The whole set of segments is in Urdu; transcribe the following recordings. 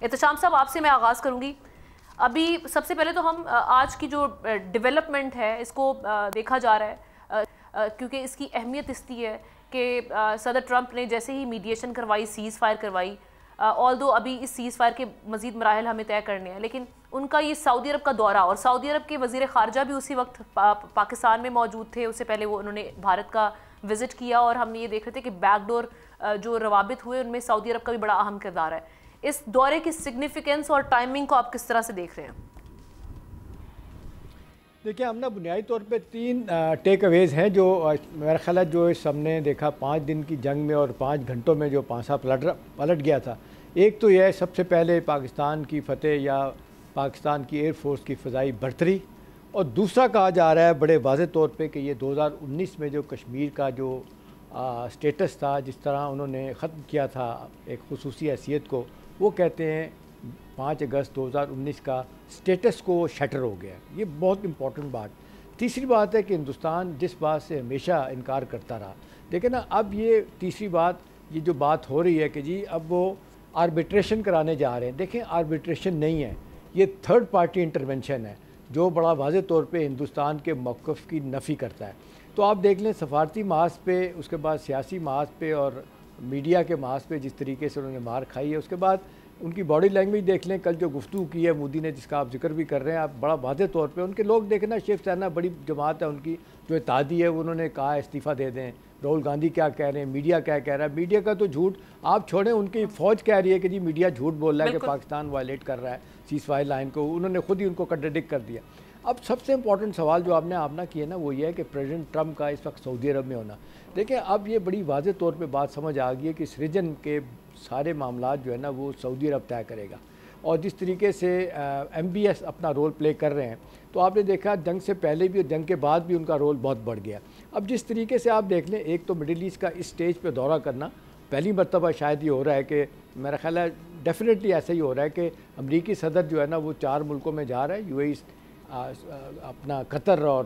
احتشام صاحب آپ سے میں آغاز کروں گی. ابھی سب سے پہلے تو ہم آج کی جو ڈیولپمنٹ ہے اس کو دیکھا جا رہا ہے کیونکہ اس کی اہمیت اس لیے ہے کہ صدر ٹرمپ نے جیسے ہی میڈیشن کروائی، سیز فائر کروائی، آلدو ابھی اس سیز فائر کے مزید مراحل ہمیں طے کرنے ہیں، لیکن ان کا یہ سعودی عرب کا دورہ، اور سعودی عرب کے وزیر خارجہ بھی اسی وقت پاکستان میں موجود تھے، اس سے پہلے وہ انہوں نے بھارت کا وزٹ کیا، اور ہم یہ دیکھ رہے تھے کہ بیک ڈور جو روابط ہوئے ان میں سعودی عرب کا بھی بڑا اہم کردار ہے. اس دورے کی سگنیفیکنس اور ٹائمنگ کو آپ کس طرح سے دیکھ رہے ہیں؟ دیکھیں ہم نے بنیادی طور پہ 3 ٹیک اویز ہیں جو میرا خیال ہے جو اس ہم نے دیکھا 5 دن کی جنگ میں اور 5 گھنٹوں میں جو پانسا پلٹ گیا تھا. ایک تو یہ ہے سب سے پہلے پاکستان کی فتح یا پاکستان کی ایئر فورس کی فضائی برتری، اور دوسرا کہا جا رہا ہے بڑے واضح طور پہ کہ یہ 2019 میں جو کشمیر کا جو سٹیٹس تھا، جس طرح انہوں نے ختم کیا تھا ایک خصوصی حیثیت کو، وہ کہتے ہیں 5 اگست 2019 کا سٹیٹس کو شٹر ہو گیا. یہ بہت امپورٹنٹ بات. تیسری بات ہے کہ ہندوستان جس بات سے ہمیشہ انکار کرتا رہا، دیکھیں نا اب یہ تیسری بات، یہ جو بات ہو رہی ہے کہ جی اب وہ آربیٹریشن کرانے جا رہے ہیں. دیکھیں آربیٹریشن نہیں ہے، یہ تھرڈ پارٹی انٹرونشن ہے جو بڑا واضح طور پہ ہندوستان کے موقف کی نفی کرتا ہے. تو آپ دیکھ لیں سفارتی محاذ پہ، اس کے بعد سیاسی محاذ پہ اور میڈیا کے محاذ پہ جس طریقے سے انہوں نے مار کھائی ہے، اس کے بعد ان کی باڈی لینگویج دیکھ لیں. کل جو گفتگو کی ہے مودی نے، جس کا آپ ذکر بھی کر رہے ہیں، آپ بڑا واضح طور پہ ان کے لوگ دیکھنا، شیو سینا بڑی جماعت ہے ان کی جو اتحادی ہے، انہوں نے کہا استعفیٰ دے دیں. راہل گاندھی کیا کہہ رہے ہیں، میڈیا کیا کہہ رہا ہے. میڈیا کا تو جھوٹ آپ چھوڑیں، ان کی فوج کہہ رہی ہے کہ جی میڈیا جھوٹ بول رہا ہے کہ پاکستان وائلیٹ کر رہا ہے سیز فائر لائن کو. انہوں نے خود ہی ان کو کنٹراڈکٹ کر دیا. اب سب سے امپورٹنٹ سوال جو آپ نے کیا نا وہ یہ ہے کہ پریزیڈنٹ ٹرمپ کا اس وقت سعودی عرب میں ہونا. دیکھیں اب یہ بڑی واضح طور پہ بات سمجھ آ گئی ہے کہ اس ریجن کے سارے معاملات جو ہے نا وہ سعودی عرب طے کرے گا، اور جس طریقے سے ایم بی ایس اپنا رول پلے کر رہے ہیں تو آپ نے دیکھا جنگ سے پہلے بھی اور جنگ کے بعد بھی ان کا رول بہت بڑھ گیا. اب جس طریقے سے آپ دیکھ لیں، ایک تو مڈل ایسٹ کا اس سٹیج پہ دورہ کرنا پہلی مرتبہ شاید یہ ہو رہا ہے کہ میرا خیال ہے ڈیفینیٹلی ایسا ہی ہو رہا ہے کہ امریکی صدر جو ہے نا وہ 4 ملکوں میں جا رہا ہے، یو اے ای، اپنا قطر اور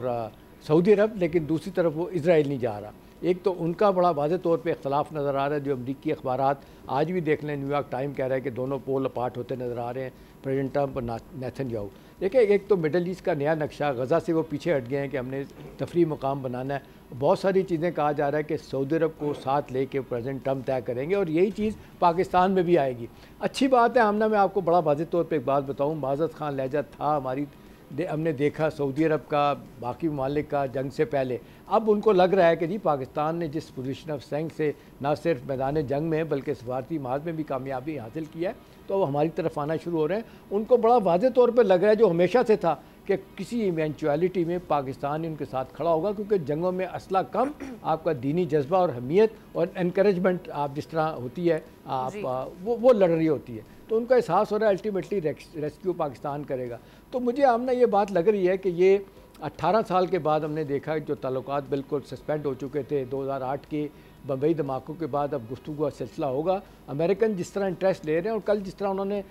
سعودی عرب، لیکن دوسری طرف وہ اسرائیل نہیں جا رہا. ایک تو ان کا بڑا واضح طور پہ اختلاف نظر آ رہا ہے، جو امریکی اخبارات آج بھی دیکھ لیں، نیو یارک ٹائم کہہ رہا ہے کہ دونوں پول اپارٹ ہوتے نظر آ رہے ہیں، پریزیڈنٹ ٹرمپ اور نیتن یاہو. دیکھیں ایک تو مڈل ایسٹ کا نیا نقشہ، غزہ سے وہ پیچھے ہٹ گئے ہیں کہ ہم نے تفریح مقام بنانا ہے. بہت ساری چیزیں کہا جا رہا ہے کہ سعودی عرب کو ساتھ لے کے پریزیڈنٹ ٹرمپ طے کریں گے، اور یہی چیز پاکستان میں بھی آئے گی. اچھی بات ہے. میں آپ کو بڑا واضح طور پہ ایک بات بتاؤں، معزز خان لہجہ تھا ہماری، ہم نے دیکھا سعودی عرب کا، باقی ممالک کا جنگ سے پہلے. اب ان کو لگ رہا ہے کہ جی پاکستان نے جس پوزیشن آف اسٹرینتھ سے نہ صرف میدان جنگ میں بلکہ سفارتی محاذ میں بھی کامیابی حاصل کیا ہے، تو وہ ہماری طرف آنا شروع ہو رہے ہیں. ان کو بڑا واضح طور پہ لگ رہا ہے جو ہمیشہ سے تھا کہ کسی ایونچویلٹی میں پاکستان ان کے ساتھ کھڑا ہوگا، کیونکہ جنگوں میں اسلحہ کم، آپ کا دینی جذبہ اور حمیت اور انکریجمنٹ آپ جس طرح ہوتی ہے آپ وہ لڑ رہی ہوتی ہے. تو ان کا احساس ہو رہا ہے الٹیمیٹلی ریسکیو پاکستان کرے گا. تو مجھے یہ بات لگ رہی ہے کہ یہ 18 سال کے بعد ہم نے دیکھا جو تعلقات بالکل سسپینڈ ہو چکے تھے 2008 کے بمبئی دھماکوں کے بعد، اب گفتگو کا سلسلہ ہوگا. امریکن جس طرح انٹرسٹ لے رہے ہیں، اور کل جس طرح انہوں نے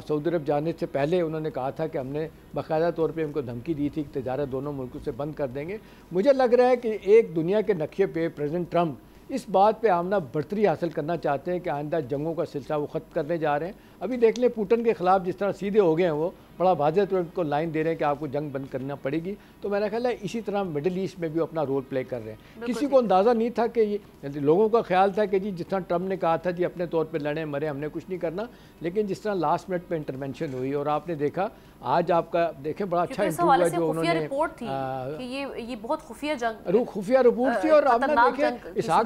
سعودی عرب جانے سے پہلے انہوں نے کہا تھا کہ ہم نے باقاعدہ طور پہ ان کو دھمکی دی تھی کہ تجارت دونوں ملکوں سے بند کر دیں گے. مجھے لگ رہا ہے کہ ایک دنیا کے نقشے پہ پریزیڈنٹ ٹرمپ اس بات پہ آمنا برتری حاصل کرنا چاہتے ہیں کہ آئندہ جنگوں کا سلسلہ وہ ختم کرنے جا رہے ہیں. ابھی دیکھ لیں پوٹن کے خلاف جس طرح سیدھے ہو گئے ہیں، وہ بڑا واضح طور کو لائن دے رہے ہیں کہ آپ کو جنگ بند کرنا پڑے گی. تو میرا خیال ہے اسی طرح مڈل ایسٹ میں بھی اپنا رول پلے کر رہے ہیں. کسی کو اندازہ نہیں تھا کہ یہ، لوگوں کا خیال تھا کہ جی جس طرح ٹرمپ نے کہا تھا جی اپنے طور پہ لڑیں مریں ہم نے کچھ نہیں کرنا، لیکن جس طرح لاسٹ منٹ پہ انٹرونشن ہوئی اور آپ نے دیکھا آج آپ کا دیکھیں بڑا اچھا انٹرویو ہے جو انہوں نے رپورٹ تھی کہ یہ بہت خفیہ جنگ، خفیہ رپورٹ تھی. اور آپ نے دیکھیں اسحاق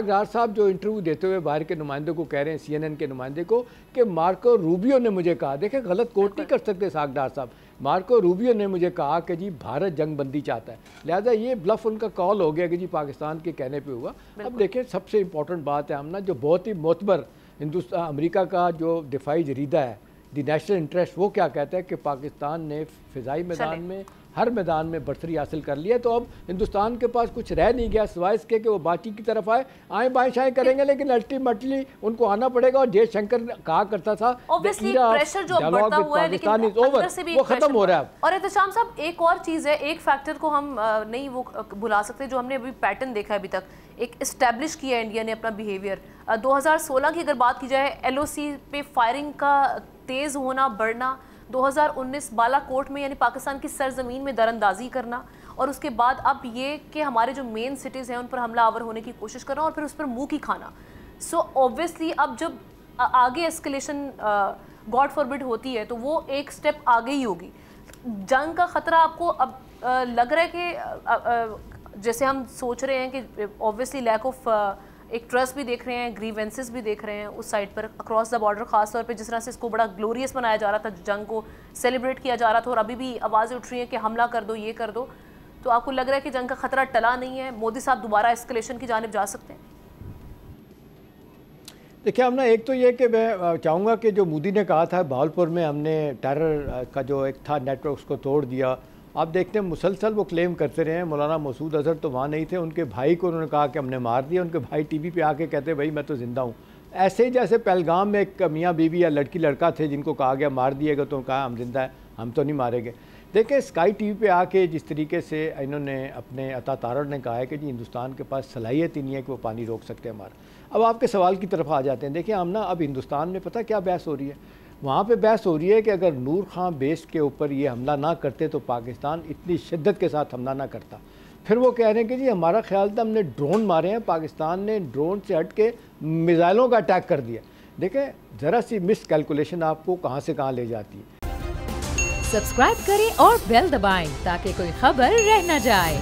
ڈار صاحب جو انٹرویو دیتے ہوئے باہر کے نمائندے کو کہہ رہے ہیں، سی این این کے نمائندے کو، کہ مارکو روبیو نے مجھے کہا، دیکھیں غلط کوٹ نہیں کر سکتے اسحاق ڈار صاحب، مارکو روبیو نے مجھے کہا کہ جی بھارت جنگ بندی چاہتا ہے. لہذا یہ بلف ان کا کال ہو گیا کہ جی پاکستان کے کہنے پہ ہوا. اب دیکھیں سب سے امپورٹنٹ بات ہے جو بہت ہی معتبر امریکہ کا جو دفاعی جریدہ ہے دی نیشنل انٹرسٹ، وہ کیا کہتا ہے کہ پاکستان نے فضائی میدان میں ہر میدان میں برتری حاصل کر لی ہے. تو اب ہندوستان کے پاس کچھ رہ نہیں گیا سوائے اس کے کہ وہ باچی کی طرف آئیں بائیں شائیں کریں گے، لیکن الٹیمیٹلی ان کو آنا پڑے گا. اور جے شنکر کہا کرتا تھا وہ ختم ہو رہا ہے. اور احتشام صاحب ایک اور چیز ہے، ایک فیکٹر کو ہم نہیں وہ بھلا سکتے جو ہم نے ابھی پیٹرن دیکھا ہے ابھی تک. ایک اسٹیبلش کیا انڈیا نے اپنا بیہیویئر. 2016 کی اگر بات کی جائے LOC پہ فائرنگ کا تیز ہونا بڑھنا, 2019 بالا کوٹ میں یعنی پاکستان کی سرزمین میں دراندازی کرنا, اور اس کے بعد اب یہ کہ ہمارے جو مین سٹیز ہیں ان پر حملہ آور ہونے کی کوشش کرنا اور پھر اس پر منہ کی کھانا. سو اوبویسلی اب جب آگے اسکلیشن گاڈ فاربڈ ہوتی ہے تو وہ ایک سٹیپ آگے ہی ہوگی. جنگ کا خطرہ آپ کو اب لگ رہا ہے کہ جیسے ہم سوچ رہے ہیں کہ اوبویسلی لیک آف ایک ٹرسٹ بھی دیکھ رہے ہیں, گریونسز بھی دیکھ رہے ہیں اس سائڈ پر اکراس دا بارڈر, خاص طور پہ جس طرح سے اس کو بڑا گلوریس بنایا جا رہا تھا, جنگ کو سیلیبریٹ کیا جا رہا تھا, اور ابھی بھی آوازیں اٹھ رہی ہیں کہ حملہ کر دو, یہ کر دو. تو آپ کو لگ رہا ہے کہ جنگ کا خطرہ ٹلا نہیں ہے, مودی صاحب دوبارہ اسکلیشن کی جانب جا سکتے ہیں؟ دیکھیں ہم نا ایک تو یہ کہ میں چاہوں گا کہ جو مودی نے کہا تھا بہاولپور میں ہم نے ٹیرر کا جو ایک تھا نیٹ ورک اس کو توڑ دیا, آپ دیکھتے ہیں مسلسل وہ کلیم کرتے رہے ہیں. مولانا مسعود اظہر تو وہاں نہیں تھے, ان کے بھائی کو انہوں نے کہا کہ ہم نے مار دیا, ان کے بھائی ٹی وی پہ آ کے کہتے بھائی میں تو زندہ ہوں. ایسے ہی جیسے پہلگام میں ایک میاں بیوی یا لڑکی لڑکا تھے جن کو کہا گیا مار دیے گا, تو کہا ہم زندہ ہیں, ہم تو نہیں مارے گئے. دیکھیں اسکائی ٹی وی پہ آ کے جس طریقے سے انہوں نے اپنے عطا تارڑ نے کہا ہے کہ جی ہندوستان کے پاس صلاحیت ہی نہیں ہے کہ وہ پانی روک سکتے ہمارا. اب آپ کے سوال کی طرف آ جاتے ہیں. دیکھیں ہم نا اب ہندوستان میں پتہ کیا بحث ہو رہی ہے, وہاں پہ بحث ہو رہی ہے کہ اگر نور خان بیس کے اوپر یہ حملہ نہ کرتے تو پاکستان اتنی شدت کے ساتھ حملہ نہ کرتا. پھر وہ کہہ رہے ہیں کہ جی ہمارا خیال تھا ہم نے ڈرون مارے ہیں, پاکستان نے ڈرون سے ہٹ کے میزائلوں کا اٹیک کر دیا. دیکھیں ذرا سی مس کیلکولیشن آپ کو کہاں سے کہاں لے جاتی ہے. سبسکرائب کریں اور بیل دبائیں تاکہ کوئی خبر رہ نہ جائے.